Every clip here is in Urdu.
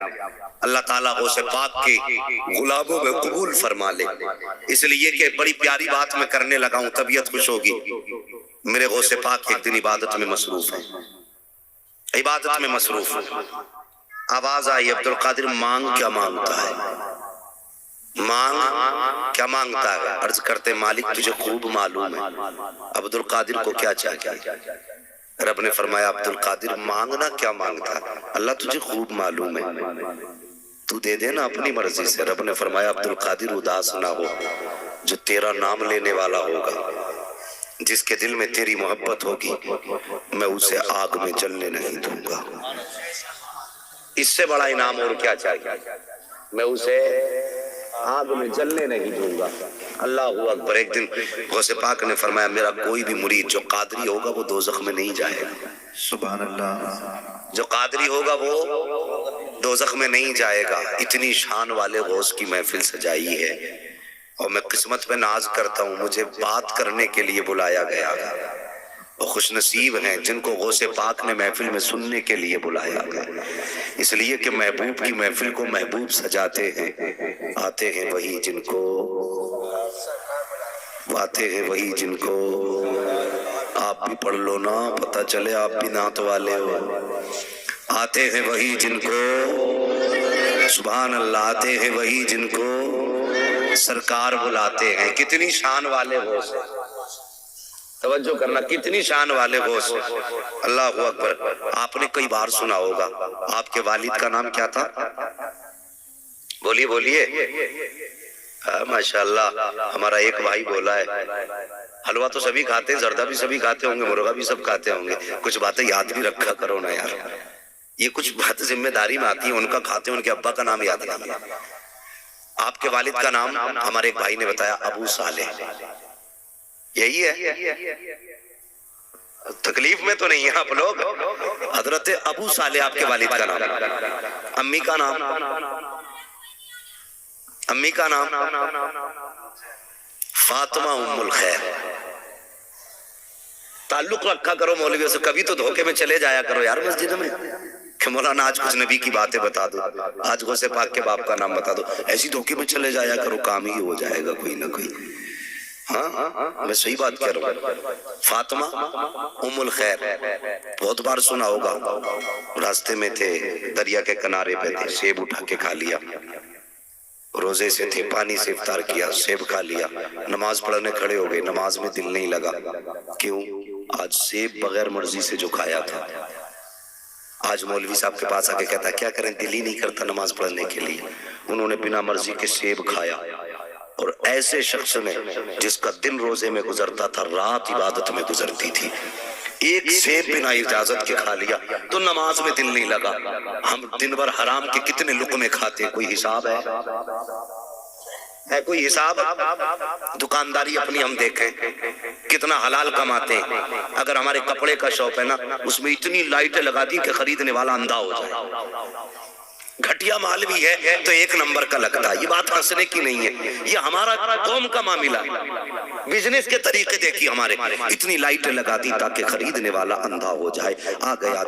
اللہ تعالیٰ غوث پاک کے غلاموں میں قبول فرما لے۔ اس لیے کہ بڑی پیاری بات میں کرنے لگا ہوں، طبیعت خوش ہوگی۔ میرے غوث پاک ایک دن عبادت میں مصروف ہیں، عبادت میں مصروف ہیں۔ آواز آئی، عبد القادر مانگ کیا مانگتا ہے؟ مانگ کیا مانگتا ہے؟ عرض کرتے مالک تجھے خوب معلوم ہے عبد القادر کو کیا چاہیے۔ رب نے فرمایا عبد القادر مانگنا کیا مانگتا ہے؟ اللہ تجھے خوب معلوم ہے، تو دے دینا اپنی مرضی سے۔ رب نے فرمایا عبد القادر اداس نہ ہو، جو تیرا نام لینے والا ہوگا، جس کے دل میں تیری محبت ہوگی، میں اسے آگ میں جلنے نہیں دوں گا۔ اس سے بڑا انعام اور کیا چاہیے؟ میں اسے آگ میں جلنے نہیں دوں گا۔ اللہ اکبر۔ ایک دن غوث پاک نے فرمایا میرا کوئی بھی مرید جو قادری ہوگا وہ دوزخ میں نہیں جائے گا۔ سبحان اللہ۔ جو قادری ہوگا وہ دوزخ میں نہیں جائے گا۔ اتنی شان والے غوث کی محفل سجائی ہے، اور میں قسمت پہ ناز کرتا ہوں، مجھے بات کرنے کے لیے بلایا گیا۔ اور خوش نصیب ہیں جن کو غوث پاک نے محفل میں سننے کے لیے بلایا گیا، اس لیے کہ محبوب کی محفل کو محبوب سجاتے ہیں۔ آتے ہیں وہی جن کو، آتے ہیں وہی جن کو، آپ بھی پڑھ لو نا پتہ چلے آپ بھی نعت والے ہو۔ آتے ہیں وہی جن کو، سبحان اللہ، آتے ہیں وہی جن کو سرکار بلاتے ہیں۔ کتنی شان والے غوث، توجہ کرنا، کتنی شان والے غوث۔ اللہ اکبر۔ آپ نے کئی بار سنا ہوگا، آپ کے والد کا نام کیا تھا؟ بولیے بولیے۔ ماشاءاللہ، ہمارا ایک بھائی بولا ہے حلوہ تو سبھی کھاتے ہیں، زردہ بھی سبھی کھاتے ہوں گے، مرغا بھی سب کھاتے ہوں گے، کچھ باتیں یاد بھی رکھا کرو نا یار، یہ کچھ بات ذمہ داری میں آتی ہیں، ان کا کھاتے ہیں، ان کے ابا کا نام یاد نہیں۔ آپ کے والد کا نام ہمارے ایک بھائی نے بتایا ابو صالح، یہی ہے؟ تکلیف میں تو نہیں ہے آپ لوگ؟ حضرت ابو صالح آپ کے والد کا نام۔ امی کا نام؟ امی کا نام فاطمہ ام الخیر۔ تعلق رکھا کرو مولویوں سے، کبھی تو دھوکے میں چلے جایا کرو یار مسجد میں کہ مولانا آج کچھ نبی کی باتیں بتا دو، آج غوث پاک کے باپ کا نام بتا دو، ایسی دھوکے میں چلے جایا کرو، کام ہی ہو جائے گا کوئی نہ کوئی۔ ہاں میں صحیح بات کہہ رہا ہوں۔ فاطمہ ام الخیر بہت بار سنا ہوگا، راستے میں تھے، دریا کے کنارے پہ تھے، سیب اٹھا کے کھا لیا، روزے سے تھے، پانی سے افطار کیا، سیب کھا لیا، نماز پڑھنے کھڑے ہو گئے، نماز میں دل نہیں لگا۔ کیوں؟ آج سیب بغیر مرضی سے جو کھایا تھا۔ آج مولوی صاحب کے پاس آکے کہتا ہے کیا کریں، دل ہی نہیں کرتا نماز پڑھنے کے لیے۔ انہوں نے بنا مرضی کے سیب کھایا، اور ایسے شخص نے جس کا دن روزے میں گزرتا تھا، رات عبادت میں گزرتی تھی، ایک سیب بنا اجازت کے کھا لیا تو نماز میں دل نہیں لگا۔ ہم دن بھر حرام کے کتنے لقمے کھاتے ہیں، کوئی حساب ہے کوئی حساب؟ دکانداری اپنی ہم دیکھیں کتنا حلال کماتے ہیں، اگر ہمارے کپڑے کا شاپ ہے نا، اس میں اتنی لائٹیں لگا دی کہ خریدنے والا اندھا ہو جائے۔ گھٹیا مال بھی ہے تو ایک نمبر کا لگتا ہے۔ یہ بات ہنسنے کی نہیں ہے، یہ ہمارا قوم کا معاملہ ہے۔ بزنس کے طریقے دیکھیے ہمارے، اتنی لائٹیں لگا دی تاکہ خریدنے والا اندھا ہو جائے۔ آ گیا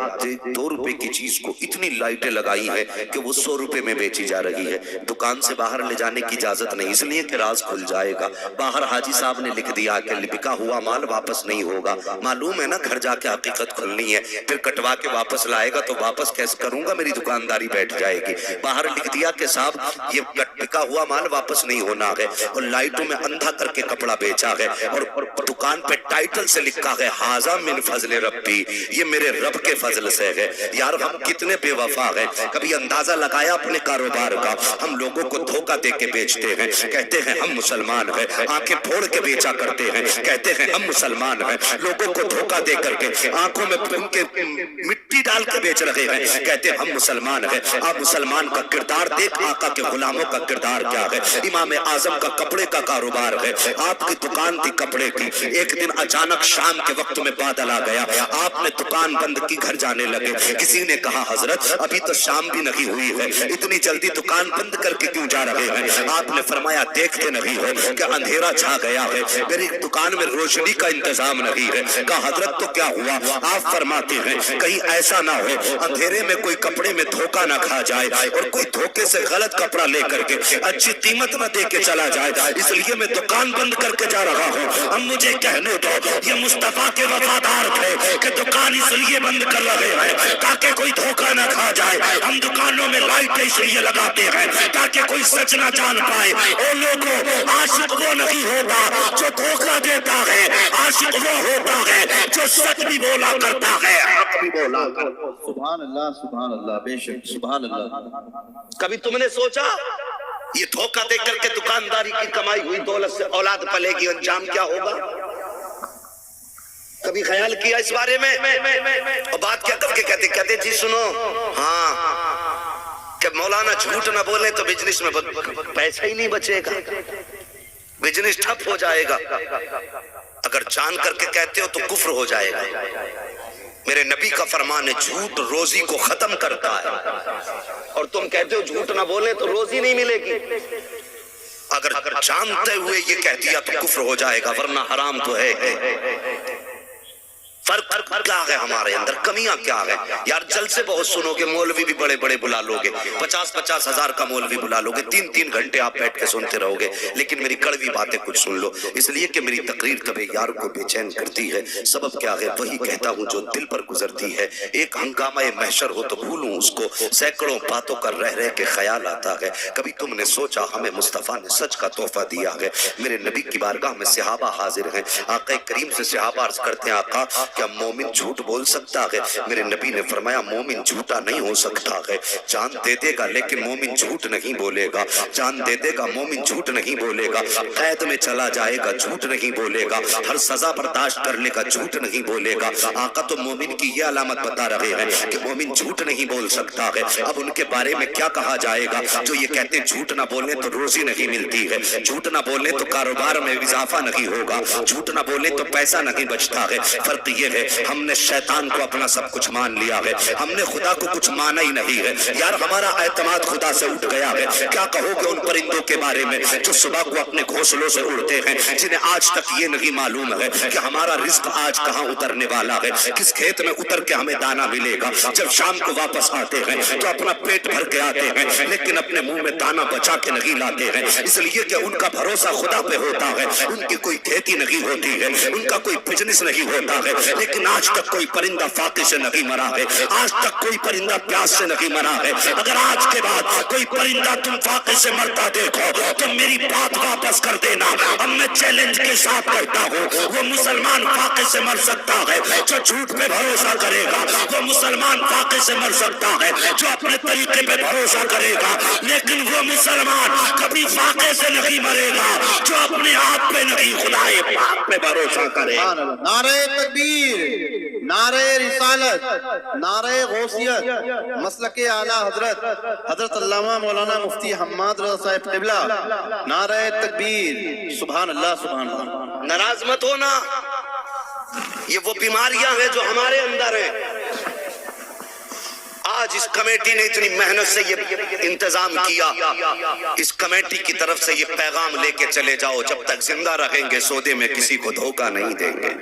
2 روپے کی چیز کو اتنی لائٹیں لگائی ہے کہ وہ 100 روپے میں بیچی جا رہی ہے۔ دکان سے باہر لے جانے کی اجازت نہیں، اس لیے کہ راز کھل جائے گا۔ باہر حاجی صاحب نے لکھ دیا کہ بکا ہوا مال واپس نہیں ہوگا۔ معلوم ہے نا گھر جا کے حقیقت کھلنی ہے، پھر کٹوا کے واپس لائے گا تو واپس کیسے کروں گا، میری دکانداری بیٹھ جائے گی۔ باہر لکھ دیا کہ صاحب یہ بکا ہوا مال واپس نہیں ہونا ہے، اور لائٹوں میں اندھا کر کے کپڑا بیچا ہے، اور دکان پہ ٹائٹل سے لکھا ہے ھذا من فضل ربی، یہ میرے رب کے فضل سے ہے۔ یار ہم کتنے بے وفا ہیں، کبھی اندازہ لگایا اپنے کاروبار کا؟ ہم لوگوں کو دھوکہ دے کے بیچتے ہیں، کہتے ہیں ہم مسلمان ہیں، آنکھیں پھوڑ کے بیچا کرتے ہیں، کہتے ہیں ہم مسلمان ہیں، لوگوں کو دھوکہ دے کر کے آنکھوں میں ان کے مٹی ڈال کے بیچ رہے ہیں، کہتے ہیں ہم مسلمان ہیں۔ آپ مسلمان کا کردار دیکھ، آقا کے غلاموں کا کردار کیا ہے۔ امام اعظم کا کپڑے کا کاروبار ہے، آپ کی دکان تھی کپڑے کی، ایک دن اچانک شام کے وقت میں بادل آ گیا، آپ نے دکان بند کی، گھر جانے لگے۔ کسی نے کہا حضرت ابھی تو شام بھی نہیں ہوئی ہے، اتنی جلدی دکان بند کر کے کیوں جا رہے ہیں؟ آپ نے فرمایا دیکھتے نہیں ہو کہ اندھیرا چھا گیا ہے، میری دکان میں روشنی کا انتظام نہیں ہے۔ کہا حضرت تو کیا ہوا؟ آپ فرماتے ہیں کہیں ایسا نہ ہو اندھیرے میں کوئی کپڑے میں دھوکہ نہ کھا جائے اور کوئی دھوکے سے غلط کپڑا لے کر کے اچھی قیمت نہ دے کے چلا جائے، اس لیے میں دکان بند کر کے جا رہا ہوں۔ اب مجھے کہنے دو، یہ مصطفیٰ کے وفادار تھے کہ دکان اس لیے بند کر رہے ہیں تاکہ کوئی دھوکہ نہ کھا جائے۔ ہم دکانوں میں لائٹیں اس لیے لگاتے ہیں تاکہ کوئی سچ نہ جان پائے۔ او لوگوں، عاشق وہ نہیں ہوتا جو دھوکہ دیتا ہے، عاشق وہ ہوتا ہے جو سچ بھی بولا کرتا ہے، حق بھی بولا کرتا ہے۔ سبحان اللہ بے شک، سبحان اللہ۔ کبھی تم نے سوچا یہ دھوکہ دے کر کے دکانداری کی کمائی ہوئی دولت سے اولاد پلے گی، انجام کیا ہوگا؟ کبھی خیال کیا اس بارے میں؟ اور بات کیا کر کے کہتے جی سنو، ہاں کہ مولانا جھوٹ نہ بولے تو بزنس میں پیسہ ہی نہیں بچے گا، بزنس ٹھپ ہو جائے گا۔ اگر جان کر کے کہتے ہو تو کفر ہو جائے گا۔ میرے نبی کا فرمان ہے جھوٹ روزی کو ختم کرتا ہے، اور تم کہتے ہو جھوٹ نہ بولے تو روزی نہیں ملے گی۔ اگر جانتے ہوئے یہ کہہ دیا تو کفر ہو جائے گا، ورنہ حرام تو ہے۔ فرق کیا ہے ہمارے اندر، کمیاں کیا ہے؟ یار جلسے بہت سنو گے، مولوی بھی بڑے بڑے بلا لوگے، 50-50 ہزار کا مولوی بلا لوگے، 3-3 گھنٹے آپ بیٹھ کے سنتے رہو گے، لیکن میری کڑوی باتیں کچھ سن لو، اس لیے کہ میری تقریر کبھی یار کو بے چین کرتی ہے۔ سبب کیا ہے؟ وہی کہتا ہوں جو دل پر گزرتی ہے۔ ایک ہنگامہ محشر ہو تو بھولوں اس کو، سینکڑوں باتوں کا رہ رہ کے خیال آتا ہے۔ کبھی تم نے سوچا ہمیں مصطفیٰ نے سچ کا تحفہ دیا ہے۔ میرے نبی کی بارگاہ میں صحابہ حاضر ہیں، آقا کریم سے صحابہ عرض کرتے ہیں آقا کیا مومن جھوٹ بول سکتا ہے؟ میرے نبی نے فرمایا مومن جھوٹا نہیں ہو سکتا ہے، جان دے دے گا لیکن مومن جھوٹ نہیں بولے گا، جان دے دے گا مومن جھوٹ نہیں بولے گا، قید میں چلا جائے گا جھوٹ نہیں بولے گا، ہر سزا برداشت کر لے گا جھوٹ نہیں بولے گا۔ آقا تو مومن کی یہ علامت بتا رہے ہیں کہ مومن جھوٹ نہیں بول سکتا ہے۔ اب ان کے بارے میں کیا کہا جائے گا جو یہ کہتے ہیں جھوٹ نہ بولنے تو روزی نہیں ملتی ہے، جھوٹ نہ بولنے تو کاروبار میں اضافہ نہیں ہوگا، جھوٹ نہ بولنے تو پیسہ نہیں بچتا ہے۔ فرق یہ ہے ہم نے شیطان کو اپنا سب کچھ مان لیا ہے، ہم نے خدا کو کچھ مانا ہی نہیں ہے۔ یار ہمارا اعتماد خدا سے اٹھ گیا ہے۔ کیا کہو گے ان پرندوں کے بارے میں جو صبح کو اپنے گھونسلوں سے اڑتے ہیں، جنہیں آج تک یہ نہیں معلوم ہے کہ ہمارا رزق آج کہاں اترنے والا ہے، کس کھیت میں اتر کے ہمیں دانا ملے گا۔ جب شام کو واپس آتے ہیں تو اپنا پیٹ بھر کے آتے ہیں، لیکن اپنے منہ میں دانا بچا کے نہیں لاتے ہیں، اس لیے کہ ان کا بھروسہ خدا پہ ہوتا ہے۔ ان کی کوئی کھیتی نہیں ہوتی ہے، ان کا کوئی بزنس نہیں ہوتا ہے، لیکن آج تک کوئی پرندہ فاقے سے نہیں مرا ہے، آج تک کوئی پرندہ پیاس سے نہیں مرا ہے۔ اگر آج کے بعد کوئی پرندہ تم فاقے سے مرتا دیکھو تو میری بات واپس کر دینا۔ اب میں چیلنج کے ساتھ کہتا ہوں وہ مسلمان فاقے سے مر سکتا ہے جو جھوٹ پہ بھروسہ کرے گا، وہ مسلمان فاقے سے مر سکتا ہے جو اپنے طریقے پہ بھروسہ کرے گا، لیکن وہ مسلمان کبھی فاقے سے نہیں مرے گا جو اپنے آپ پہ نہیں خدائے پاک پہ بھروسہ کرے۔ نعرہ تکبیر، نعرہ رسالت، نعرہ غوثیت، مسلک اعلیٰ حضرت حضرت علامہ مولانا مفتی حماد رضا صاحب قبلہ، نعرہ تکبیر، سبحان اللہ سبحان اللہ۔ ناراض مت ہونا، یہ وہ بیماریاں ہیں جو ہمارے اندر ہیں۔ آج اس کمیٹی نے اتنی محنت سے یہ انتظام کیا، اس کمیٹی کی طرف سے یہ پیغام لے کے چلے جاؤ جب تک زندہ رہیں گے سودے میں کسی کو دھوکہ نہیں دیں گے،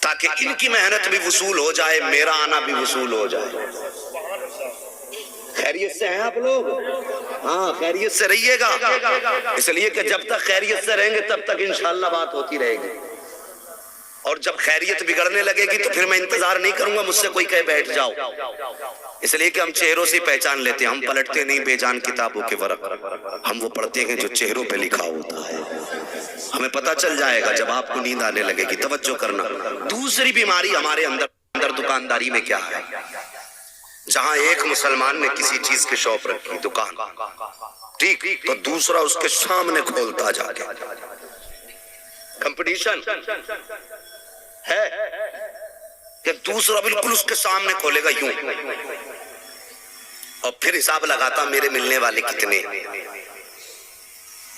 تاکہ ان کی محنت بھی وصول ہو جائے، میرا آنا بھی وصول ہو جائے۔ خیریت سے ہیں آپ لوگ؟ ہاں خیریت سے رہیے گا، اس لیے کہ جب تک خیریت سے رہیں گے تب تک انشاءاللہ بات ہوتی رہے گی، اور جب خیریت بگڑنے لگے گی تو پھر میں انتظار نہیں کروں گا مجھ سے کوئی کہے بیٹھ جاؤ، اس لیے کہ ہم چہروں سے پہچان لیتے ہیں، ہم پلٹتے نہیں بے جان کتابوں کے ورق، ہم وہ پڑھتے ہیں جو چہروں پہ لکھا ہوتا ہے۔ ہمیں پتہ چل جائے گا جب آپ کو نیند آنے لگے گی، توجہ کرنا۔ دوسری بیماری ہمارے اندر دکانداری میں کیا ہے؟ جہاں ایک مسلمان نے کسی چیز کی شاپ رکھی دکان، ٹھیک، تو دوسرا اس کے سامنے کھولتا جا کے، کمپٹیشن ہے کہ دوسرا بالکل اس کے سامنے کھولے گا یوں، اور پھر حساب لگاتا میرے ملنے والے کتنے،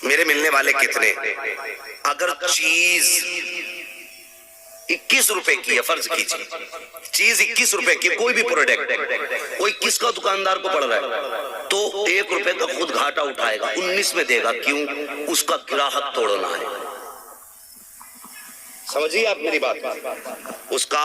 میرے ملنے والے کتنے۔ اگر چیز 21 روپے کی ہے، فرض کیجیے چیز 21 روپے کی، کوئی بھی پروڈکٹ، کوئی کس کا دکاندار کو پڑ رہا ہے تو 1 روپے کا خود گھاٹا اٹھائے گا، 19 میں دے گا، کیوں؟ اس کا گراہک توڑنا ہے۔ سمجھیے آپ میری بات، اس کا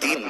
3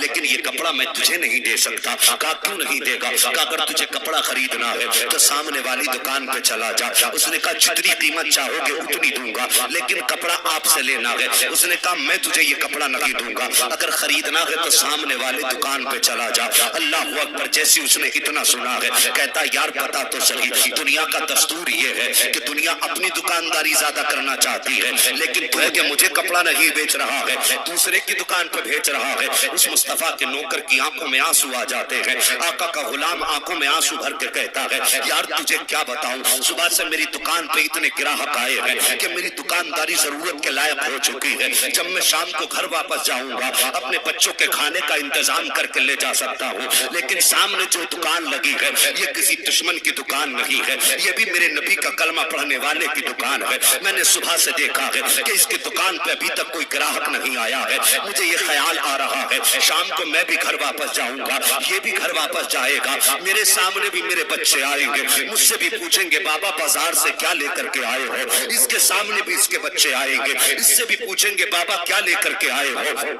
لیکن یہ کپڑا میں تجھے نہیں دے سکتا. کہا کیوں نہیں دے گا؟ کہا اگر تجھے کپڑا خریدنا ہے تو سامنے والی دکان پہ چلا جا. اس نے کہا جتنی قیمت چاہو گے اتنی دوں گا لیکن کپڑا آپ سے لینا ہے. اس نے کہا میں تجھے یہ کپڑا نہیں دوں گا, اگر خریدنا ہے تو سامنے والے دکان پہ چلا جا. اللہ اکبر. جیسی اس نے اتنا سنا ہے کہتا یار پتا تو صحیح, دنیا کا دستور یہ ہے کہ دنیا اپنی دکانداری زیادہ کرنا چاہتی ہے لیکن تو کہ مجھے کپڑا نہیں بیچ رہا ہے, دوسرے کی دکان پہ بھیج رہا ہے. اس مصطفیٰ کے نوکر کی آنکھوں میں آنسو آ جاتے ہیں. آقا کا غلام آنکھوں میں آنسو بھر کے کہتا ہے یار تجھے کیا بتاؤں, صبح سے میری دکان پہ اتنے گراہک آئے ہیں کہ میری دکانداری ضرورت کے لائق ہو چکی ہے. جب میں شام کو گھر واپس جاؤں گا اپنے بچوں کے کھانے کا انتظام کر کے لے جا سکتا ہوں لیکن سامنے جو دکان لگی ہے یہ کسی دشمن کی دکان نہیں ہے, یہ بھی میرے نبی کا کلمہ پڑھنے والے کی دکان ہے. میں نے صبح سے دیکھا ہے کہ اس کی دکان پہ ابھی تک کوئی گراہک نہیں آیا ہے. مجھے یہ خیال آ رہا ہے شام کو میں بھی گھر واپس جاؤں گا, یہ بھی گھر واپس جائے گا, میرے سامنے بھی میرے بچے آئیں گے, مجھ سے بھی پوچھیں گے بابا بازار سے کیا لے کر کے آئے ہو. اس کے سامنے بھی اس کے بچے آئیں گے, اس سے بھی پوچھیں گے بابا کیا لے کر کے آئے ہو.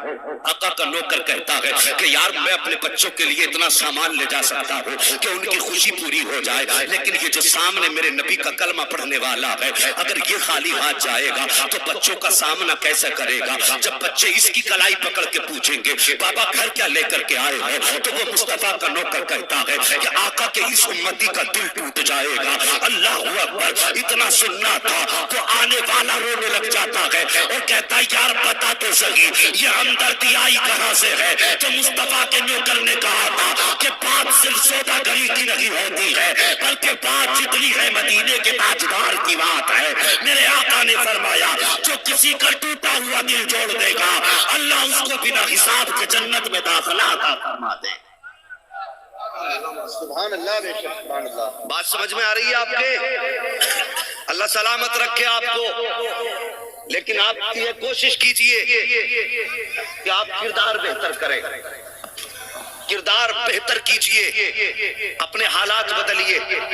آقا کا نوکر کہتا ہے کہ یار میں اپنے بچوں کے لیے اتنا سامان لے جا سکتا ہوں کہ ان کی خوشی پوری ہو جائے لیکن یہ جو سامنے میرے نبی کا کلمہ پڑھنے والا ہے اگر یہ خالی ہاتھ جائے گا تو بچوں کا سامنا کیسے کرے گا. جب بچے اس کی کلائی پکڑ کے پوچھیں گے بابا گھر کیا لے کر کے آئے ہو تو وہ مصطفیٰ کا نوکر کہتا ہے کہ آقا کے اس امتی کا دل ٹوٹ جائے گا. اللہ اکبر. اتنا سننا تھا تو آنے والا رونے لگ جاتا ہے اور کہتا ہے یار بتا تو صحیح یہ ہمدردی آئی کہاں سے ہے. تو مصطفیٰ کے نوکر نے کہا تھا کہ بات صرف سودا گری کی نہیں ہوتی ہے بلکہ بات جتنی ہے مدینے کے تاجدار کی بات ہے. میرے آقا نے فرمایا جو کسی کا ٹوٹا ہوا دل جوڑ دے گا اللہ اس کو بنا حساب کے جنت میں داخلہ عطا فرما دے. سبحان اللہ بے شک سبحان اللہ. بات سمجھ میں آ رہی ہے آپ کے؟ اللہ سلامت رکھے آپ کو. لیکن آپ یہ کوشش کیجئے کہ آپ کردار بہتر کریں, کردار بہتر کیجئے, اپنے حالات بدلیے.